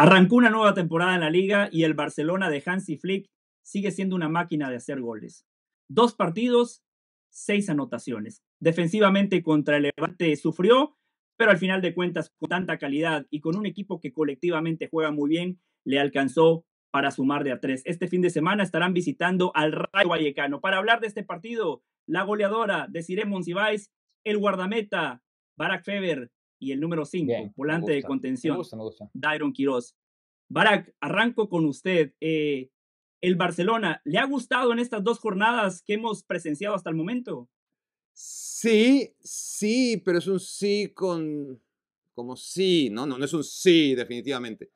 Arrancó una nueva temporada en la liga y el Barcelona de Hansi Flick sigue siendo una máquina de hacer goles. 2 partidos, 6 anotaciones. Defensivamente contra el Levante sufrió, pero al final de cuentas, con tanta calidad y con un equipo que colectivamente juega muy bien, le alcanzó para sumar de a 3. Este fin de semana estarán visitando al Rayo Vallecano. Para hablar de este partido, la goleadora Desiree Monsiváis, el guardameta Barak Feber y el número 5, Bien, me volante de gusta, me contención, gusta, me gusta. Dairon Quiroz. Barak, arranco con usted. ¿El Barcelona le ha gustado en estas 2 jornadas que hemos presenciado hasta el momento? Sí, sí, pero es un sí con como sí, ¿no? No es un sí, definitivamente.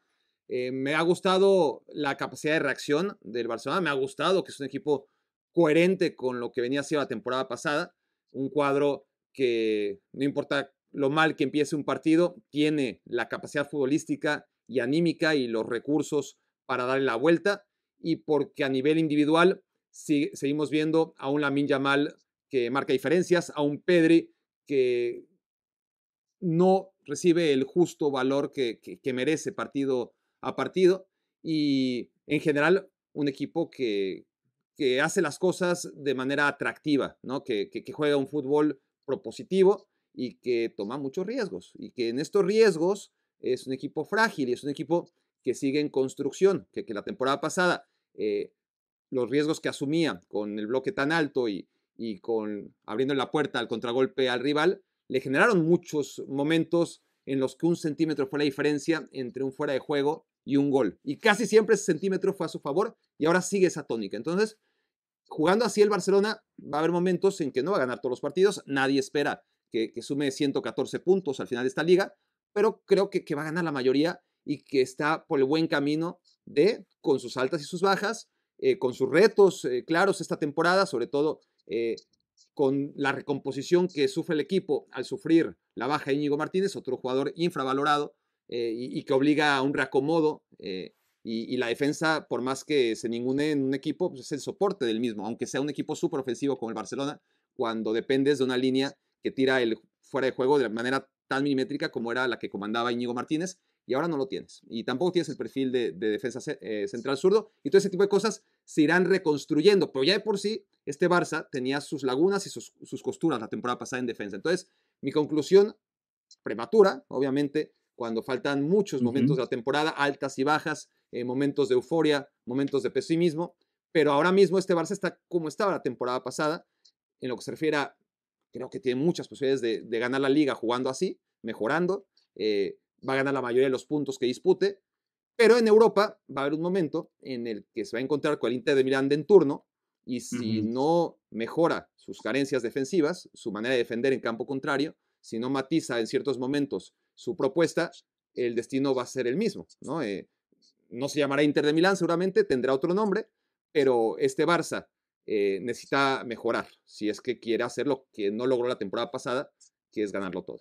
Me ha gustado la capacidad de reacción del Barcelona, me ha gustado que es un equipo coherente con lo que venía haciendo la temporada pasada, un cuadro que no importa lo mal que empiece un partido, tiene la capacidad futbolística y anímica y los recursos para darle la vuelta, y porque a nivel individual seguimos viendo a un Lamine Yamal que marca diferencias, a un Pedri que no recibe el justo valor que merece partido a partido, y en general un equipo que hace las cosas de manera atractiva, ¿no? Que juega un fútbol propositivo y que toma muchos riesgos, y que en estos riesgos es un equipo frágil y es un equipo que sigue en construcción, que la temporada pasada los riesgos que asumía con el bloque tan alto y con abriendo la puerta al contragolpe al rival, le generaron muchos momentos en los que un centímetro fue la diferencia entre un fuera de juego y un gol. Y casi siempre ese centímetro fue a su favor, y ahora sigue esa tónica. Entonces, jugando así el Barcelona, va a haber momentos en que no va a ganar todos los partidos. Nadie espera que sume 114 puntos al final de esta liga, pero creo que va a ganar la mayoría y que está por el buen camino de, con sus altas y sus bajas, con sus retos claros esta temporada, sobre todo con la recomposición que sufre el equipo al sufrir la baja de Íñigo Martínez, otro jugador infravalorado y que obliga a un reacomodo. Y la defensa, por más que se ningune en un equipo, pues es el soporte del mismo, aunque sea un equipo súper ofensivo como el Barcelona, cuando dependes de una línea que tira el fuera de juego de manera tan milimétrica como era la que comandaba Íñigo Martínez, y ahora no lo tienes. Y tampoco tienes el perfil de defensa central zurdo, y todo ese tipo de cosas se irán reconstruyendo, pero ya de por sí, este Barça tenía sus lagunas y sus costuras la temporada pasada en defensa. Entonces, mi conclusión, prematura, obviamente, cuando faltan muchos momentos de la temporada, altas y bajas, momentos de euforia, momentos de pesimismo, pero ahora mismo este Barça está como estaba la temporada pasada, en lo que se refiere a, creo que tiene muchas posibilidades de ganar la liga jugando así, mejorando, va a ganar la mayoría de los puntos que dispute, pero en Europa va a haber un momento en el que se va a encontrar con el Inter de Milán en turno, y si no mejora sus carencias defensivas, su manera de defender en campo contrario, si no matiza en ciertos momentos su propuesta, el destino va a ser el mismo, ¿no? No se llamará Inter de Milán seguramente, tendrá otro nombre, pero este Barça necesita mejorar si es que quiere hacer lo que no logró la temporada pasada, que es ganarlo todo.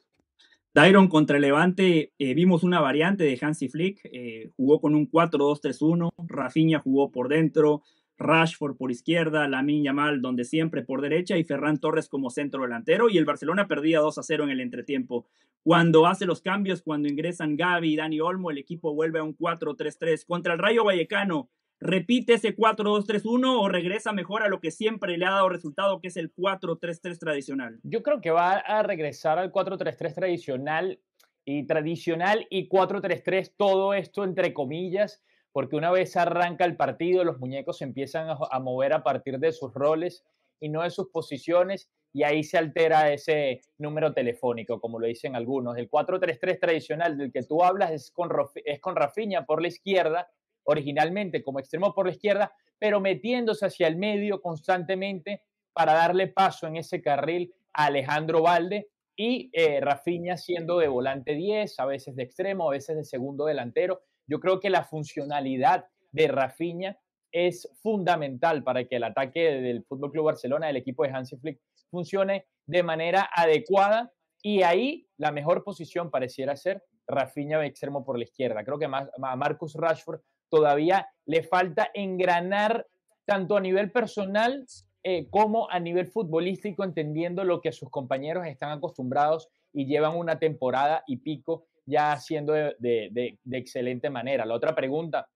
Dairon contra el Levante, vimos una variante de Hansi Flick, jugó con un 4-2-3-1, Rafinha jugó por dentro, Rashford por izquierda, Lamine Yamal donde siempre por derecha y Ferran Torres como centro delantero, y el Barcelona perdía 2-0 en el entretiempo. Cuando hace los cambios, cuando ingresan Gavi y Dani Olmo, el equipo vuelve a un 4-3-3. Contra el Rayo Vallecano, ¿repite ese 4-2-3-1 o regresa mejor a lo que siempre le ha dado resultado, que es el 4-3-3 tradicional? Yo creo que va a regresar al 4-3-3 tradicional y 4-3-3, todo esto entre comillas, porque una vez arranca el partido, los muñecos se empiezan a mover a partir de sus roles y no de sus posiciones, y ahí se altera ese número telefónico, como lo dicen algunos. El 4-3-3 tradicional del que tú hablas es con Rafinha por la izquierda, originalmente como extremo por la izquierda, pero metiéndose hacia el medio constantemente para darle paso en ese carril a Alejandro Valde, y Rafinha siendo de volante 10, a veces de extremo, a veces de segundo delantero. Yo creo que la funcionalidad de Rafinha es fundamental para que el ataque del FC Barcelona, del equipo de Hansi Flick, funcione de manera adecuada, y ahí la mejor posición pareciera ser Rafinha de extremo por la izquierda. Creo que a Marcus Rashford todavía le falta engranar tanto a nivel personal como a nivel futbolístico, entendiendo lo que sus compañeros están acostumbrados y llevan una temporada y pico ya haciendo de excelente manera. La otra pregunta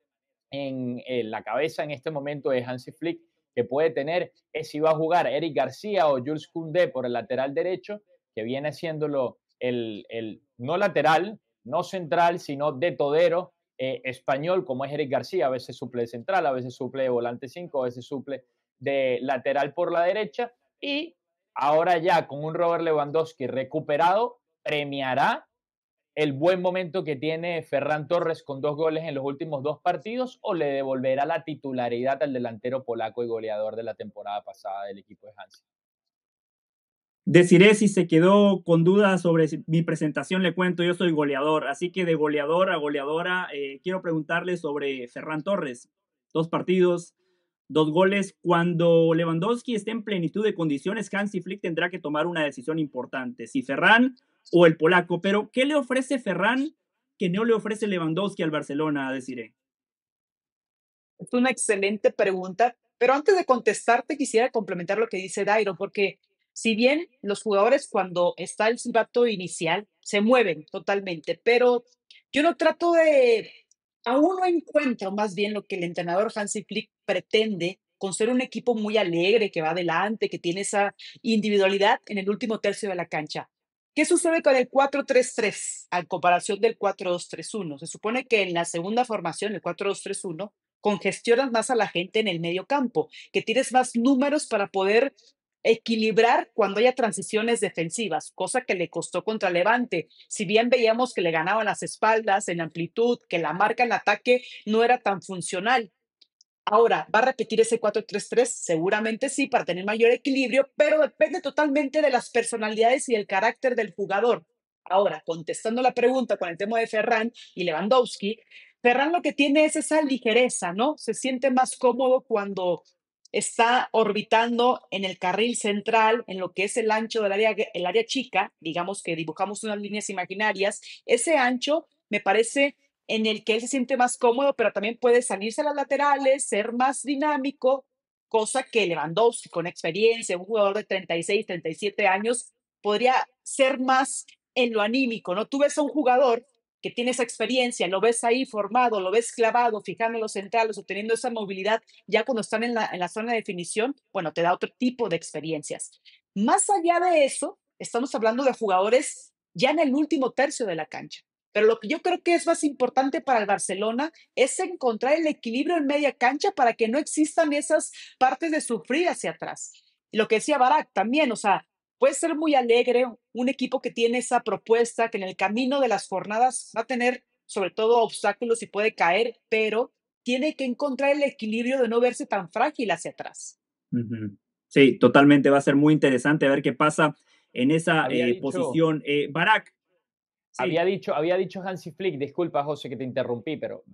en la cabeza en este momento de Hansi Flick que puede tener es si va a jugar Eric García o Jules Koundé por el lateral derecho, que viene haciéndolo no lateral, no central, sino de todero español, como es Eric García. A veces suple de central, a veces suple de volante 5, a veces suple de lateral por la derecha. Y ahora ya con un Robert Lewandowski recuperado, premiará el buen momento que tiene Ferran Torres con 2 goles en los últimos 2 partidos, o le devolverá la titularidad al delantero polaco y goleador de la temporada pasada del equipo de Hansi. Deciré si se quedó con dudas sobre mi presentación, le cuento, yo soy goleador, así que de goleador a goleadora, quiero preguntarle sobre Ferran Torres. 2 partidos, 2 goles. Cuando Lewandowski esté en plenitud de condiciones, Hansi Flick tendrá que tomar una decisión importante, si Ferran o el polaco. Pero, ¿qué le ofrece Ferran que no le ofrece Lewandowski al Barcelona, Desiree? Es una excelente pregunta, pero antes de contestarte quisiera complementar lo que dice Dairo, porque si bien los jugadores cuando está el silbato inicial se mueven totalmente, pero yo no trato de, aún no encuentro más bien lo que el entrenador Hansi Flick pretende con ser un equipo muy alegre, que va adelante, que tiene esa individualidad en el último tercio de la cancha. ¿Qué sucede con el 4-3-3 a comparación del 4-2-3-1? Se supone que en la segunda formación, el 4-2-3-1, congestionas más a la gente en el medio campo, que tienes más números para poder equilibrar cuando haya transiciones defensivas, cosa que le costó contra Levante. Si bien veíamos que le ganaban las espaldas en amplitud, que la marca en ataque no era tan funcional. Ahora, ¿va a repetir ese 4-3-3? Seguramente sí, para tener mayor equilibrio, pero depende totalmente de las personalidades y el carácter del jugador. Ahora, contestando la pregunta con el tema de Ferran y Lewandowski, Ferran lo que tiene es esa ligereza, ¿no? Se siente más cómodo cuando está orbitando en el carril central, en lo que es el ancho del área, el área chica, digamos que dibujamos unas líneas imaginarias. Ese ancho me parece en el que él se siente más cómodo, pero también puede salirse a las laterales, ser más dinámico, cosa que Lewandowski, con experiencia, un jugador de 36, 37 años, podría ser más en lo anímico, ¿no? Tú ves a un jugador que tiene esa experiencia, lo ves ahí formado, lo ves clavado, fijando los centrales, obteniendo esa movilidad, ya cuando están en la zona de definición, bueno, te da otro tipo de experiencias. Más allá de eso, estamos hablando de jugadores ya en el último tercio de la cancha. Pero lo que yo creo que es más importante para el Barcelona es encontrar el equilibrio en media cancha para que no existan esas partes de sufrir hacia atrás. Y lo que decía Barak también, o sea, puede ser muy alegre un equipo que tiene esa propuesta, que en el camino de las jornadas va a tener sobre todo obstáculos y puede caer, pero tiene que encontrar el equilibrio de no verse tan frágil hacia atrás. Sí, totalmente. Va a ser muy interesante ver qué pasa en esa Había dicho, posición. Barak, sí, había dicho Hansi Flick, disculpa José que te interrumpí, pero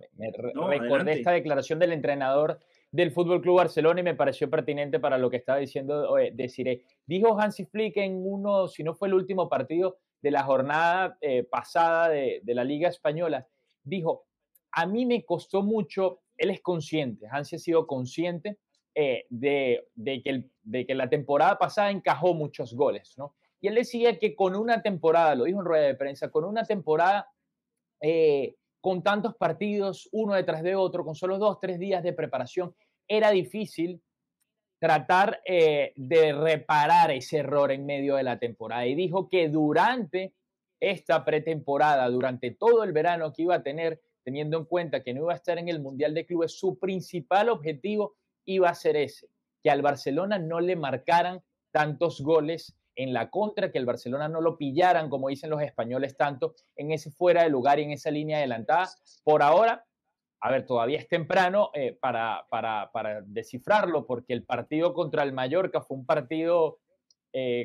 no, recordé esta adelante. declaración del entrenador del Fútbol Club Barcelona y me pareció pertinente para lo que estaba diciendo Desiree. Dijo Hansi Flick en uno, si no fue el último partido de la jornada pasada de la Liga Española, dijo, a mí me costó mucho, él es consciente, Hansi ha sido consciente de que la temporada pasada encajó muchos goles, ¿no? Y él decía que con una temporada, lo dijo en rueda de prensa, con una temporada con tantos partidos, uno detrás de otro, con solo 2, 3 días de preparación, era difícil tratar de reparar ese error en medio de la temporada. Y dijo que durante esta pretemporada, durante todo el verano que iba a tener, teniendo en cuenta que no iba a estar en el Mundial de Clubes, su principal objetivo iba a ser ese, que al Barcelona no le marcaran tantos goles en la contra, que el Barcelona no lo pillaran, como dicen los españoles, tanto en ese fuera de lugar y en esa línea adelantada. Por ahora, a ver, todavía es temprano para descifrarlo, porque el partido contra el Mallorca fue un partido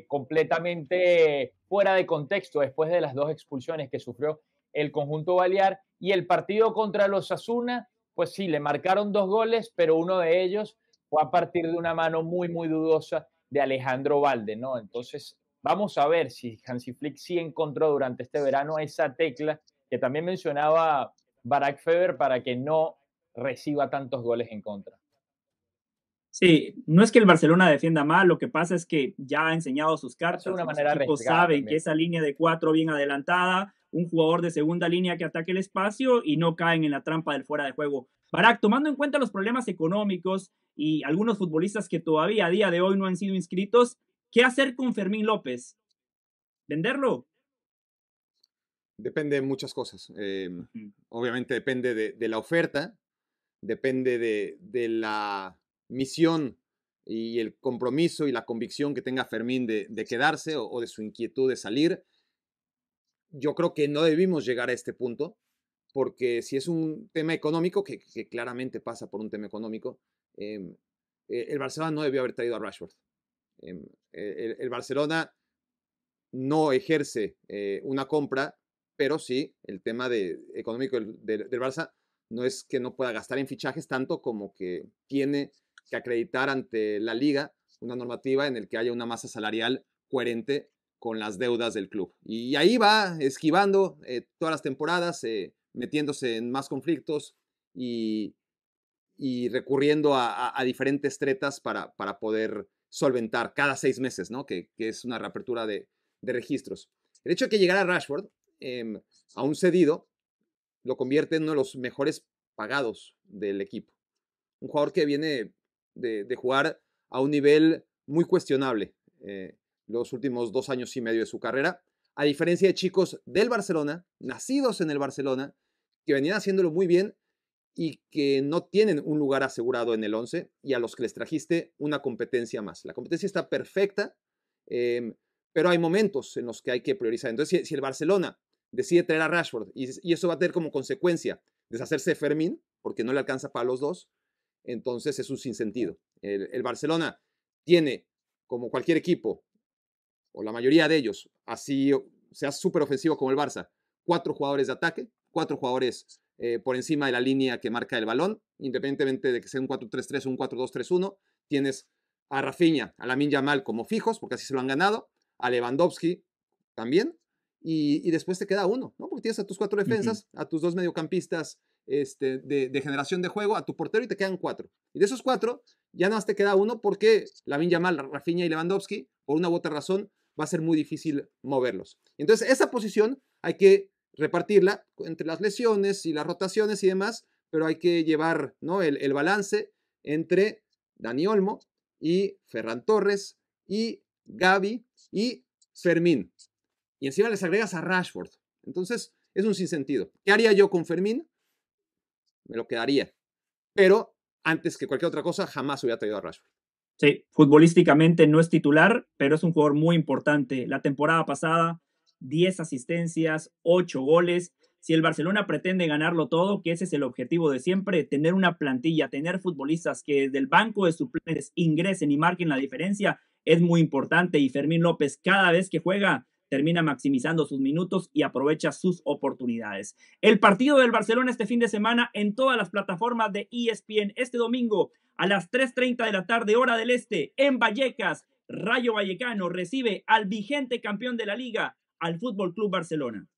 completamente fuera de contexto después de las 2 expulsiones que sufrió el conjunto balear. Y el partido contra los Asuna, pues sí, le marcaron 2 goles, pero uno de ellos fue a partir de una mano muy, muy dudosa de Alejandro Valde, ¿no? Entonces, vamos a ver si Hansi Flick sí encontró durante este verano esa tecla que también mencionaba Barak Feber para que no reciba tantos goles en contra. Sí, no es que el Barcelona defienda mal, lo que pasa es que ya ha enseñado sus cartas. de una Los manera equipos arriesgada saben que también. esa línea de 4 bien adelantada, un jugador de segunda línea que ataque el espacio y no caen en la trampa del fuera de juego. Barak, tomando en cuenta los problemas económicos y algunos futbolistas que todavía a día de hoy no han sido inscritos, ¿qué hacer con Fermín López? ¿Venderlo? Depende de muchas cosas. Ujú. Obviamente depende de la oferta, depende de la misión y el compromiso y la convicción que tenga Fermín de quedarse o de su inquietud de salir. Yo creo que no debimos llegar a este punto, porque si es un tema económico, que claramente pasa por un tema económico, eh, el Barcelona no debió haber traído a Rashford. El Barcelona no ejerce una compra, pero sí el tema económico del Barça no es que no pueda gastar en fichajes tanto como que tiene que acreditar ante la liga una normativa en el que haya una masa salarial coherente con las deudas del club. Y ahí va esquivando todas las temporadas, metiéndose en más conflictos y, y recurriendo a diferentes tretas para poder solventar cada 6 meses, ¿no? Que es una reapertura de registros. El hecho de que llegara Rashford a un cedido lo convierte en uno de los mejores pagados del equipo. Un jugador que viene de jugar a un nivel muy cuestionable los últimos 2 años y medio de su carrera, a diferencia de chicos del Barcelona, nacidos en el Barcelona, que venían haciéndolo muy bien y que no tienen un lugar asegurado en el 11 y a los que les trajiste una competencia más. La competencia está perfecta, pero hay momentos en los que hay que priorizar. Entonces, si el Barcelona decide traer a Rashford y eso va a tener como consecuencia deshacerse de Fermín, porque no le alcanza para los dos, entonces es un sinsentido. El Barcelona tiene, como cualquier equipo, o la mayoría de ellos, así sea súper ofensivo como el Barça, 4 jugadores de ataque, 4 jugadores por encima de la línea que marca el balón, independientemente de que sea un 4-3-3 o un 4-2-3-1, tienes a Rafinha, a Lamine Yamal como fijos, porque así se lo han ganado, a Lewandowski también, y después te queda uno, ¿no? Porque tienes a tus 4 Ujú. defensas, a tus 2 mediocampistas de generación de juego, a tu portero y te quedan 4. Y de esos 4, ya nada más te queda uno porque Lamine Yamal, Rafinha y Lewandowski, por una u otra razón, va a ser muy difícil moverlos. Entonces, esa posición hay que repartirla entre las lesiones y las rotaciones y demás, pero hay que llevar, ¿no? el balance entre Dani Olmo y Ferran Torres y Gavi y Fermín. Y encima les agregas a Rashford. Entonces, es un sinsentido. ¿Qué haría yo con Fermín? Me lo quedaría. Pero antes que cualquier otra cosa, jamás hubiera traído a Rashford. Sí, futbolísticamente no es titular, pero es un jugador muy importante. La temporada pasada, 10 asistencias, 8 goles. Si el Barcelona pretende ganarlo todo, que ese es el objetivo de siempre, tener una plantilla, tener futbolistas que desde el banco de suplentes ingresen y marquen la diferencia, es muy importante. Y Fermín López, cada vez que juega, termina maximizando sus minutos y aprovecha sus oportunidades. El partido del Barcelona este fin de semana en todas las plataformas de ESPN este domingo a las 3:30 de la tarde, hora del este, en Vallecas. Rayo Vallecano recibe al vigente campeón de la liga, al Fútbol Club Barcelona.